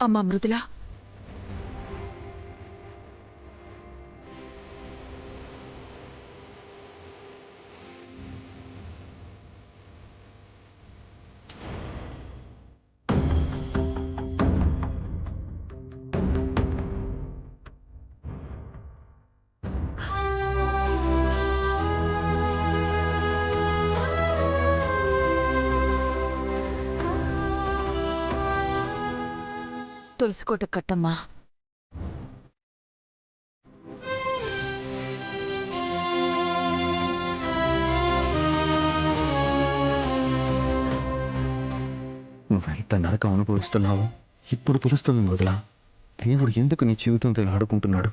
అమ్మా మృదుల, తులసికోట కట్టమ్మా. నువ్వెంత నరకం అనుభవిస్తున్నావు ఇప్పుడు తెలుస్తుంది మొదల. దేవుడు ఎందుకు నీ జీవితంతో ఆడుకుంటున్నాడు?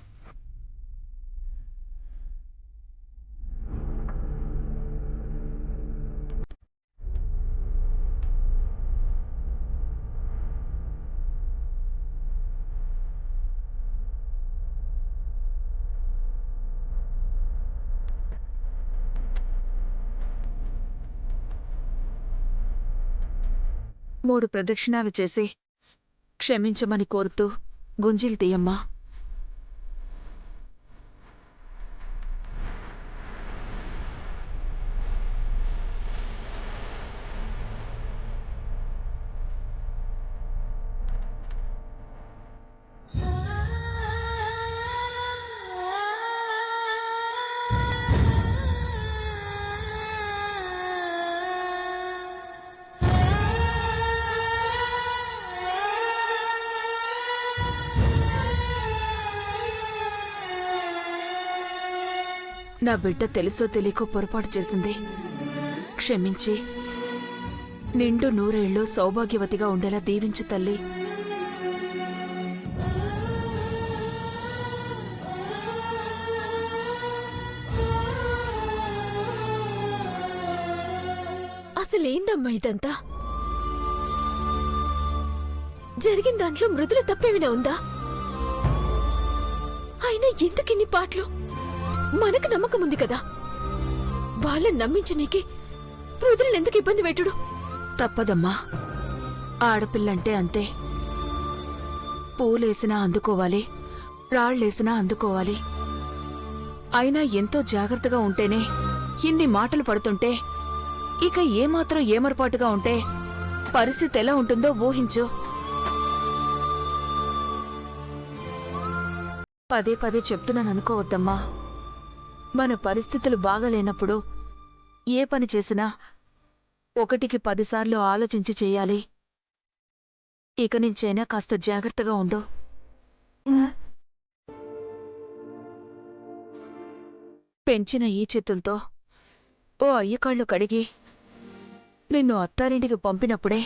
మూడు ప్రదక్షిణాలు చేసి క్షమించమని కోరుతూ గుంజీలు తీయమ్మా. నా బిడ్డ తెలుసో తెలియకో పొరపాటు చేసింది. క్షమించి నిండు నూరేళ్లు సౌభాగ్యవతిగా ఉండేలా దీవించు తల్లి. అసలేందమ్మా ఇదంతా? జరిగిన దాంట్లో మృదుల తప్పేమైనా ఉందా? అయినా ఎందుకిన్ని పాటలు? మనకు నమ్మకం ఉంది కదా, వాళ్ళని నమ్మించనీకి మృదులను ఎందుకు ఇబ్బంది పెట్టుడు? తప్పదమ్మా, ఆడపిల్లంటే అంతే. పూలేసినా అందుకోవాలి, రాళ్లేసినా అందుకోవాలి. అయినా ఎంతో జాగ్రత్తగా ఉంటేనే ఇన్ని మాటలు పడుతుంటే ఇక ఏమాత్రం ఏమరపాటుగా ఉంటే పరిస్థితి ఎలా ఉంటుందో ఊహించు. పదే పదే చెప్తున్నాననుకోవద్దమ్మా. మన పరిస్థితులు బాగాలేనప్పుడు ఏ పని చేసినా 1కి 10 సార్లు ఆలోచించి చెయ్యాలి. ఇక నుంచైనా కాస్త జాగ్రత్తగా ఉండు. పెంచిన ఈ చేతులతో ఓ అయ్యకాళ్ళు కడిగి నిన్ను అత్తారింటికి పంపినప్పుడే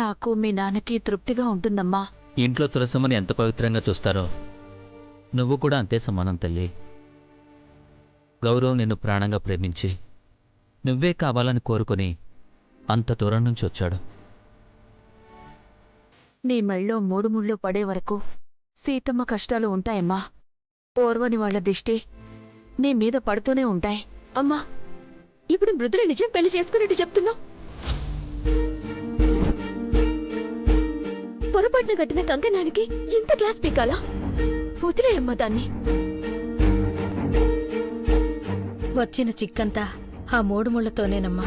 నాకు మీ నాన్నకి తృప్తిగా ఉంటుందమ్మా. ఇంట్లో తులసమ్మని ఎంత పవిత్రంగా చూస్తారో నువ్వు కూడా అంతే సమానం తల్లి. గౌరవ్ నిన్ను ప్రాణంగా ప్రేమించి నువ్వే కావాలని కోరుకొని అంత దూరం నుంచి వచ్చాడు. నీ మెళ్ళో 3 ముళ్ళు పడే వరకు సీతమ్మ కష్టాలు ఉంటాయమ్మా. పూర్వని వాళ్ల దిష్టి నీ మీద పడుతూనే ఉంటాయి. అమ్మా, ఇప్పుడు మృదుల నిజం పెళ్లి చేసుకున్నట్టు చెప్తున్నావు. పొరపాటున కట్టిన కంకణానికి ఇంత క్లాస్ పీకాలా? వదిలేయమ్మా దాన్ని. వచ్చిన చిక్కంతా ఆ 3 ముళ్లతోనేనమ్మా.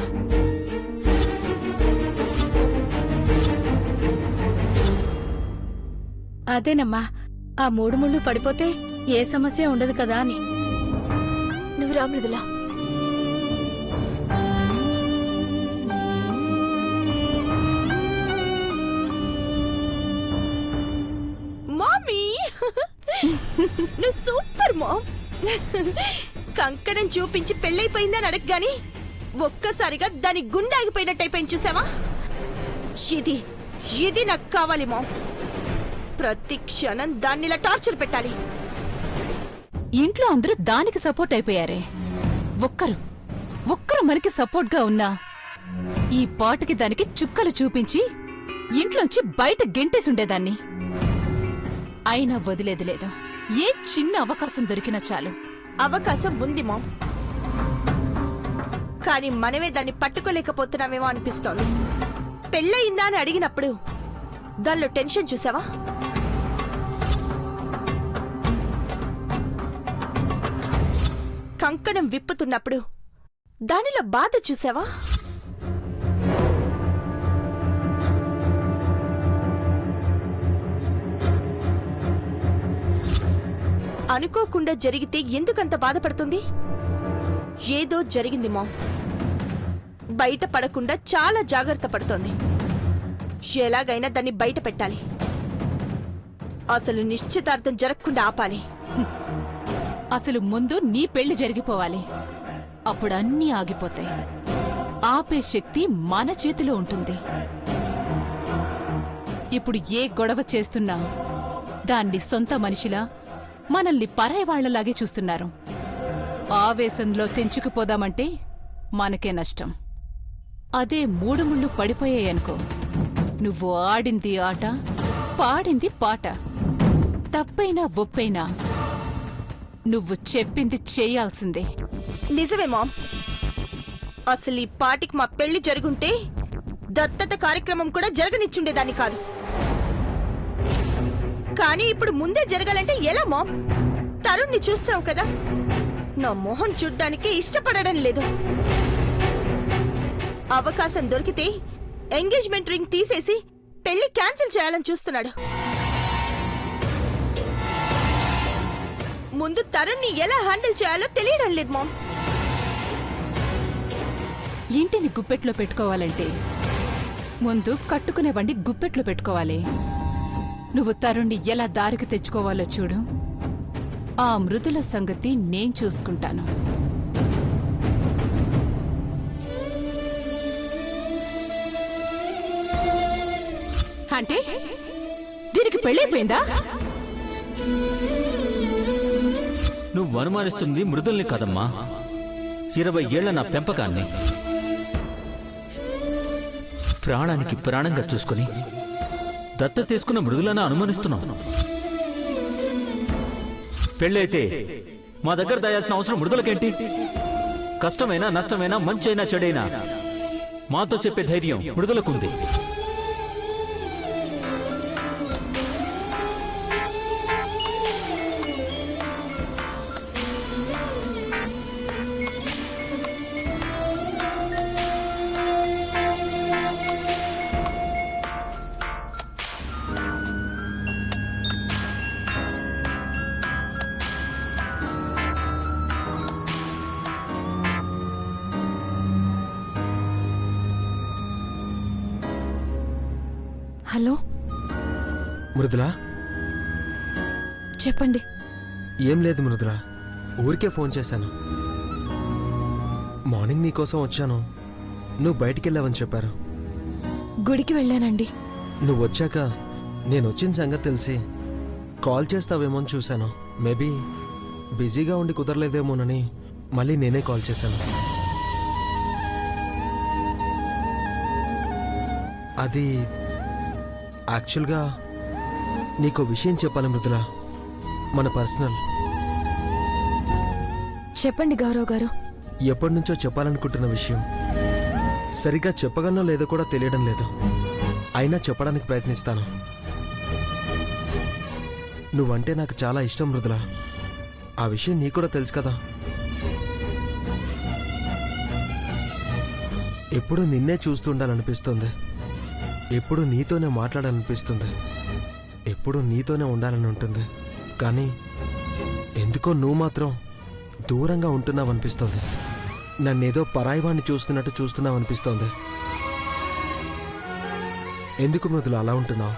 అదేనమ్మా, ఆ 3 ముళ్ళు పడిపోతే ఏ సమస్య ఉండదు కదా అని. నువ్వు రా మృదుల. మామీ, నువ్వు సూపర్ మామ్. కంకణం చూపించి పెళ్ళైపోయిందని అడగగాని ఒక్కసారిగా దాని గుండె ఆగిపోయినట్టయిపోయింది చూసావా? ఇది ఇది నాకు కావాలి మామ్. ప్రతి క్షణం దాన్నిలా టార్చర్ పెట్టాలి. ఇంట్లో అందరూ దానికి సపోర్ట్ అయిపోయారే. ఒక్కరు మనకి సపోర్ట్ గా ఉన్నా ఈ పాటకి దానికి చుక్కలు చూపించి ఇంట్లోంచి బయట గెంటేసుండేదాన్ని. అయినా వదిలేది లేదు. ఏ చిన్న అవకాశం దొరికినా చాలు. అవకాశం ఉంది మామ్, కానీ మనమే దాన్ని పట్టుకోలేకపోతున్నామేమో అనిపిస్తోంది. పెళ్ళయిందా అని అడిగినప్పుడు దానిలో టెన్షన్ చూసావా? కంకణం విప్పుతున్నప్పుడు దానిలో బాధ చూసావా? అనుకోకుండా జరిగితే ఎందుకంత బాధపడుతుంది? ఏదో జరిగింది మామ్. బయట పడకుండా చాలా జాగ్రత్త పడుతోంది. ఎలాగైనా దాన్ని బయట పెట్టాలి. అసలు నిశ్చితార్థం జరగకుండా ఆపాలి. అసలు ముందు నీ పెళ్లి జరిగిపోవాలి. అప్పుడు అన్నీ ఆగిపోతాయి. ఆపే శక్తి మన చేతిలో ఉంటుంది. ఇప్పుడు ఏ గొడవ చేస్తున్నా దాన్ని సొంత మనిషిలా, మనల్ని పరాయి వాళ్లలాగే చూస్తున్నారు. ఆవేశంలో తెంచుకుపోదామంటే మనకే నష్టం. అదే మూడు ముళ్ళు పడిపోయాయనుకో, నువ్వు ఆడింది ఆట, పాడింది పాట. తప్పైనా ఒప్పైనా నువ్వు చెప్పింది చేయాల్సిందే. నిజమే మామ్. అసలు ఈ పాటికి మా పెళ్లి జరుగుంటే దత్తత కార్యక్రమం కూడా జరగనిచ్చుండేదాన్ని కాదు. కానీ ఇప్పుడు ముందే జరగాలంటే ఎలా మామ్? తరుణ్ని చూస్తావు కదా, నా మొహం చూడ్డానికి ఇష్టపడడం లేదు. అవకాశం దొరికితే ఎంగేజ్మెంట్ రింగ్ తీసేసి పెళ్లి క్యాన్సిల్ చేయాలని చూస్తున్నాడు. ముందు తరుణ్ని ఎలా హ్యాండిల్ చేయాలో తెలియడం లేదు మామ్. ఇంటిని గుప్పెట్లో పెట్టుకోవాలంటే ముందు కట్టుకునేవండి గుప్పెట్లో పెట్టుకోవాలి. నువ్వు తరుణ్ణి ఎలా దారికి తెచ్చుకోవాలో చూడు. ఆ మృదుల సంగతి నేను చూసుకుంటాను. అంటే దీనికి పెళ్ళైపోయిందా? నువ్వు అనుమానిస్తుంది మృదుల్ని కాదమ్మా, 20 ఏళ్ల నా పెంపకాన్ని. ప్రాణానికి ప్రాణంగా చూసుకుని దత్త తీసుకున్న మృదులను అనుమానిస్తున్నావు. పెళ్ళైతే మా దగ్గర దాయాల్సిన అవసరం మృదులకేంటి? కష్టమైనా నష్టమైనా మంచైనా చెడైనా మాతో చెప్పే ధైర్యం మృదులకుంది. హలో, మృదులా, చెప్పండి. ఏం లేదు మృదులా, ఊరికే ఫోన్ చేశాను. మార్నింగ్ నీకోసం వచ్చాను, నువ్వు బయటికెళ్ళావని చెప్పారు. గుడికి వెళ్ళానండి. నువ్వు వచ్చాక నేను వచ్చిన సంగతి తెలిసి కాల్ చేస్తావేమో అని చూశాను. మేబీ బిజీగా ఉండి కుదరలేదేమోనని మళ్ళీ నేనే కాల్ చేశాను. అది యాక్చువల్గా నీకో విషయం చెప్పాలి మృదులా, మన పర్సనల్. చెప్పండి గౌరవ్ గారు. ఎప్పటి నుంచో చెప్పాలనుకుంటున్న విషయం. సరిగ్గా చెప్పగలనో లేదో కూడా తెలియడం లేదు. అయినా చెప్పడానికి ప్రయత్నిస్తాను. నువ్వంటే నాకు చాలా ఇష్టం మృదులా. ఆ విషయం నీకు కూడా తెలుసు కదా. ఎప్పుడూ నిన్నే చూస్తుండాలనిపిస్తుంది. ఎప్పుడు నీతోనే మాట్లాడాలనిపిస్తుంది. ఎప్పుడు నీతోనే ఉండాలని ఉంటుంది. కానీ ఎందుకో నువ్వు మాత్రం దూరంగా ఉంటున్నావనిపిస్తోంది. నన్నేదో పరాయివాణ్ణి చూస్తున్నావనిపిస్తోంది. ఎందుకు మృదుల అలా ఉంటున్నావు?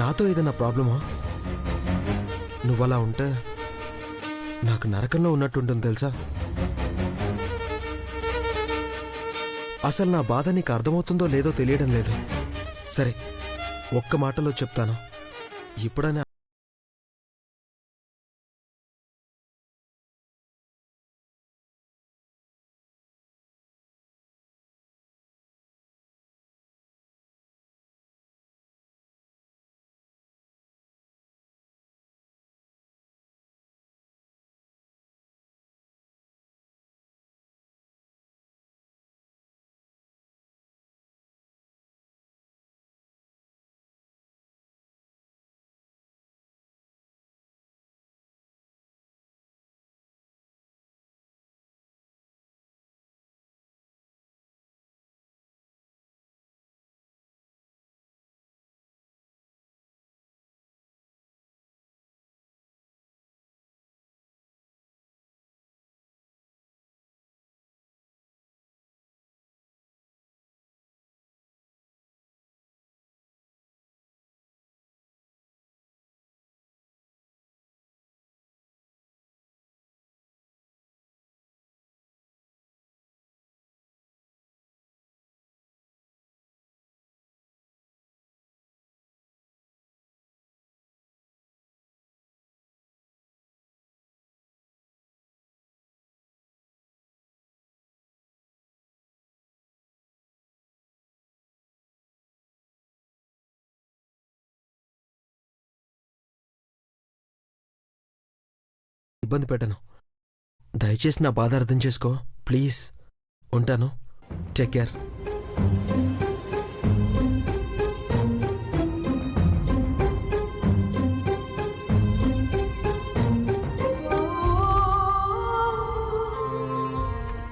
నాతో ఏదైనా ప్రాబ్లమా? నువ్వలా ఉంటే నాకు నరకంలో ఉన్నట్టుంటుంది తెలుసా. అసలు నా బాధ నీకు అర్థమవుతుందో లేదో తెలియడం లేదు. సరే, ఒక్క మాటలో చెప్తాను. ఇప్పుడైనా ఇబ్బంది పెట్టను. దయచేసి నా బాధ అర్థం చేసుకో ప్లీజ్. ఉంటాను. Take care.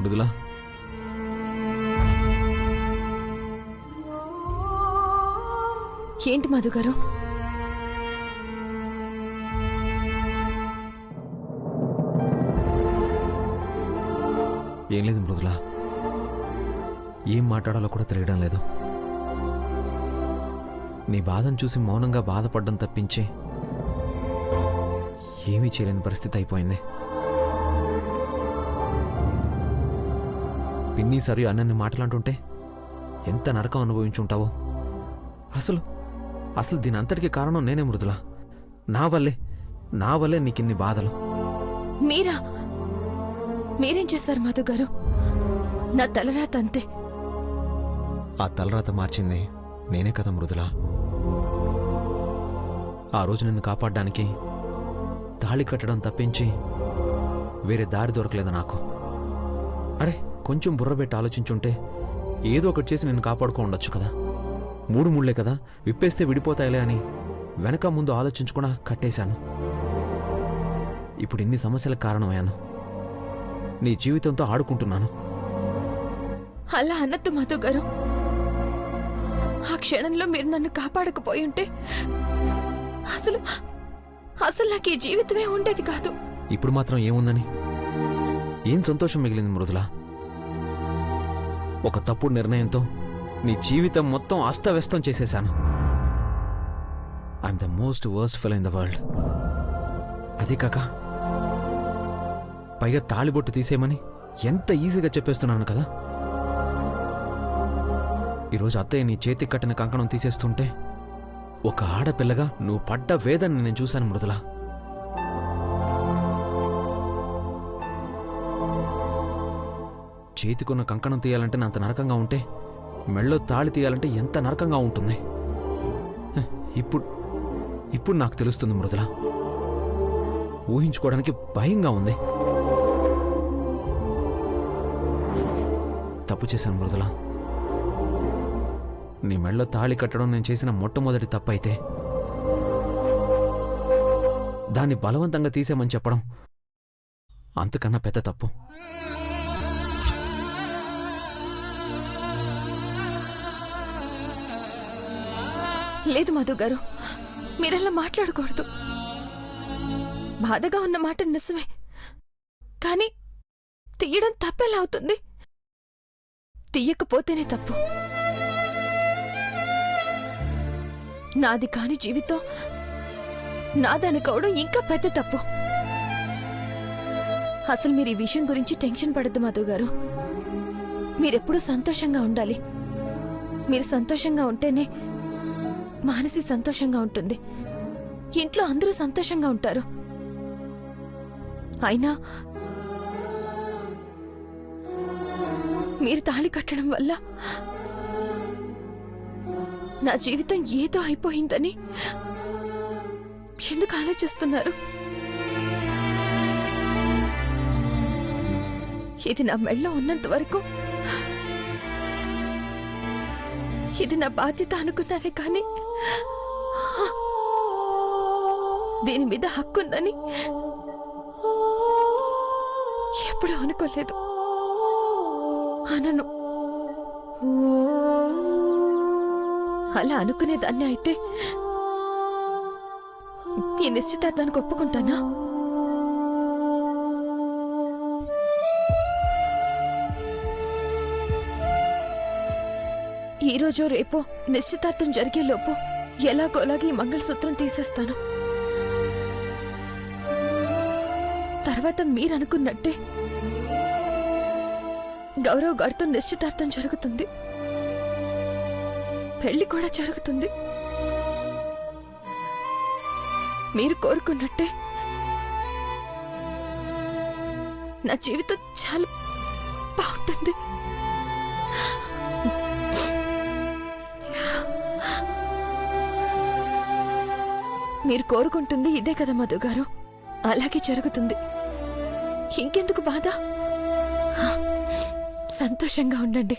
మృదులా, ఏంటి మధు గారు? ఏం లేదు మృదులా, ఏం మాట్లాడాలో కూడా తెలియడం లేదు. నీ బాధను చూసి మౌనంగా బాధపడ్డం తప్పించి ఏమీ చేయలేని పరిస్థితి అయిపోయింది. పిన్ని సరి అన్నన్ని మాటలంటుంటే ఎంత నరకం అనుభవించుంటావో. అసలు దీని అంతటికీ కారణం నేనే మృదులా. నా వల్లే నీకిన్ని బాధలు. మీరేం చేశారు మధు గారు? నా తలరాత అంతే. ఆ తలరాత మార్చింది నేనే కదా మృదులా. ఆ రోజు నిన్ను కాపాడడానికి తాళి కట్టడం తప్పించి వేరే దారి దొరకలేదు నాకు. అరే, కొంచెం బుర్రబెట్టి ఆలోచించుంటే ఏదో ఒకటి చేసి నిన్ను కాపాడుకో ఉండొచ్చు కదా. 3 ముళ్ళే కదా, విప్పేస్తే విడిపోతాయిలే అని వెనక ముందు ఆలోచించకుండా కట్టేశాను. ఇప్పుడు ఇన్ని సమస్యలకు కారణమయ్యాను. నీ జీవితంతో ఆడుకుంటున్నాను. అలా అన్నట్టు మధు గారు, ఆ క్షణంలో మీరు నన్ను కాపాడకపోయి ఉంటే అసలు నాకు ఈ జీవితమే ఉండేది కాదు. ఇప్పుడు మాత్రం ఏముందని? ఏం సంతోషం మిగిలింది మృదులా? ఒక తప్పుడు నిర్ణయంతో నీ జీవితం మొత్తం అస్తవ్యస్తం చేసేశాను. I'm the most worst fellow in the world. అది కాక పైగా తాళిబొట్టు తీసేయమని ఎంత ఈజీగా చెప్పేస్తున్నాను కదా. ఈరోజు అత్తయ్య నీ చేతికి కట్టిన కంకణం తీసేస్తుంటే ఒక ఆడపిల్లగా నువ్వు పడ్డ వేదన నేను చూశాను మృదులా. చేతికున్న కంకణం తీయాలంటే అంత నరకంగా ఉంటే మెళ్ళో తాళి తీయాలంటే ఎంత నరకంగా ఉంటుంది. ఇప్పుడు నాకు తెలుస్తుంది మృదులా. ఊహించుకోవడానికి భయంగా ఉంది. తప్పు చేశాను మృదులా. నీ మెళ్ళో తాళి కట్టడం నేను చేసిన మొట్టమొదటి తప్పు అయితే దాన్ని బలవంతంగా తీసేమని చెప్పడం అంతకన్నా పెద్ద తప్పు. లేదు మధు గారు, మీరలా మాట్లాడకూడదు. బాధగా ఉన్న మాట నిజమే, కానీ తీయడం తప్పెలా అవుతుంది? తీయకపోతేనే తప్పు. నాది కాని జీవితం నాదనుకోవడం ఇంకా పెద్ద తప్పు. అసలు మీరు ఈ విషయం గురించి టెన్షన్ పడద్దు మధు గారు. మీరెప్పుడూ సంతోషంగా ఉండాలి. మీరు సంతోషంగా ఉంటేనే మానసి సంతోషంగా ఉంటుంది. ఇంట్లో అందరూ సంతోషంగా ఉంటారు. అయినా మీరు తాళి కట్టడం వల్ల నా జీవితం ఏదో అయిపోయిందని ఎందుకు ఆలోచిస్తున్నారు? ఇది నా మెళ్ళో ఉన్నంత వరకు ఇది నా బాధ్యత అనుకున్నానే కానీ దీని మీద హక్కుందని ఎప్పుడూ అనుకోలేదు. అనను. అలా అనుకునేదాన్ని అయితే ఈ నిశ్చితార్థానికి ఒప్పుకుంటానా? ఈరోజు రేపో నిశ్చితార్థం జరిగేలోపు ఎలాగోలాగే ఈ మంగళసూత్రం తీసేస్తాను. తర్వాత మీరనుకున్నట్టే గౌరవ్ గారితో నిశ్చితార్థం జరుగుతుంది, పెళ్లి కూడా జరుగుతుంది. మీరు కోరుకున్నట్టే నా జీవితం చాలా బాగుంటుంది. మీరు కోరుకుంటుంది ఇదే కదా మధు గారు, అలాగే జరుగుతుంది. ఇంకెందుకు బాధ? సంతోషంగా ఉండండి.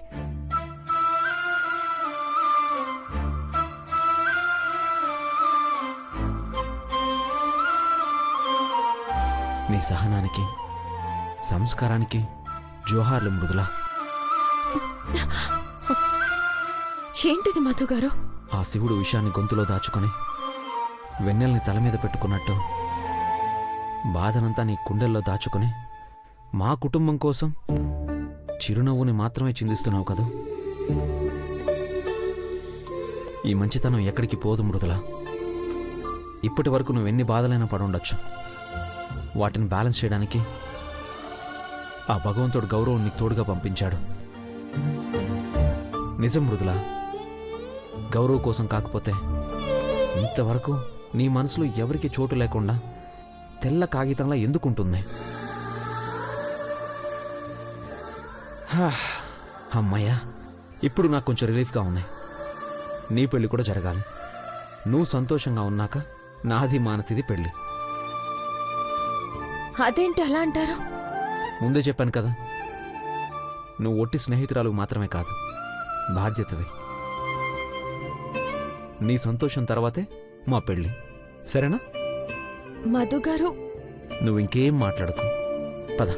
నీ సహనానికి సంస్కారానికి జోహార్లు మృదుల. ఏంటిది మధు గారు? ఆ శివుడు విషయాన్ని గొంతులో దాచుకొని వెన్నెల్ని తల మీద పెట్టుకున్నట్టు బాధనంతా నీ కుండెల్లో దాచుకొని మా కుటుంబం కోసం చిరునవ్వుని మాత్రమే చిందిస్తున్నావు కదూ. ఈ మంచితనం ఎక్కడికి పోదు మృదుల. ఇప్పటి వరకు నువ్వెన్ని బాధలైనా పడుండొచ్చు. వాటిని బ్యాలెన్స్ చేయడానికి ఆ భగవంతుడు గౌరవం నీకు తోడుగా పంపించాడు. నిజం మృదుల, గౌరవ్ కోసం కాకపోతే ఇంతవరకు నీ మనసులో ఎవరికి చోటు లేకుండా తెల్ల కాగితంలా ఎందుకుంటుంది? అమ్మయ్యా, ఇప్పుడు నాకు కొంచెం రిలీఫ్గా ఉంది. నీ పెళ్లి కూడా జరగాలి. నువ్వు సంతోషంగా ఉన్నాక నాది మానసిది పెళ్లి. అదేంటి అలా అంటారు? ముందే చెప్పాను కదా, నువ్వు ఒట్టి స్నేహితురాలు మాత్రమే కాదు, బాధ్యతవి. నీ సంతోషం తర్వాతే మా పెళ్లి, సరేనా? మధు గారు, నువ్వు ఇంకేం మాట్లాడకు, పద.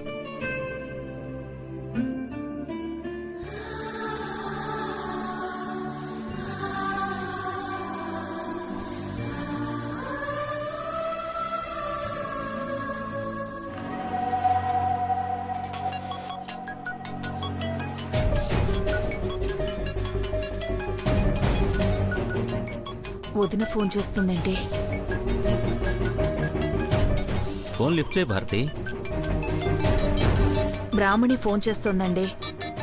వదిన ఫోన్ చేస్తుందండి. ఫోన్ లిఫ్ట్ చేయి భారతి. బ్రాహ్మణి ఫోన్ చేస్తోందండి.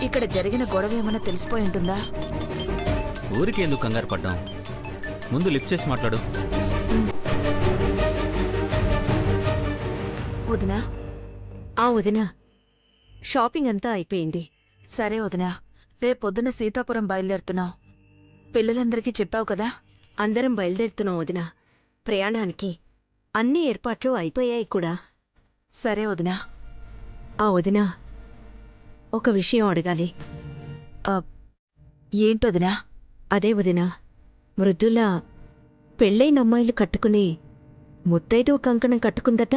ఇక్కడ జరిగిన గొడవ ఏమైనా తెలిసిపోయి ఉంటుందా? ఊరికి ఎందుకు కంగారు పడ్డాం, ముందు లిఫ్ట్ చేసి మాట్లాడు. వదినా, వదినా, షాపింగ్ అంతా అయిపోయింది. సరే వదినా, రేపొద్దున సీతాపురం బయలుదేరుతున్నావు. పిల్లలందరికీ చెప్పావు కదా? అందరం బయలుదేరుతున్నాం వదినా. ప్రయాణానికి అన్ని ఏర్పాట్లు అయిపోయాయి కూడా. సరే వదినా. వదినా, ఒక విషయం అడగాలి. ఏంటొదినా? అదే వదినా, మృదుల పెళ్ళైన అమ్మాయిలు కట్టుకుని ముత్తైదువ కంకణం కట్టుకుందట.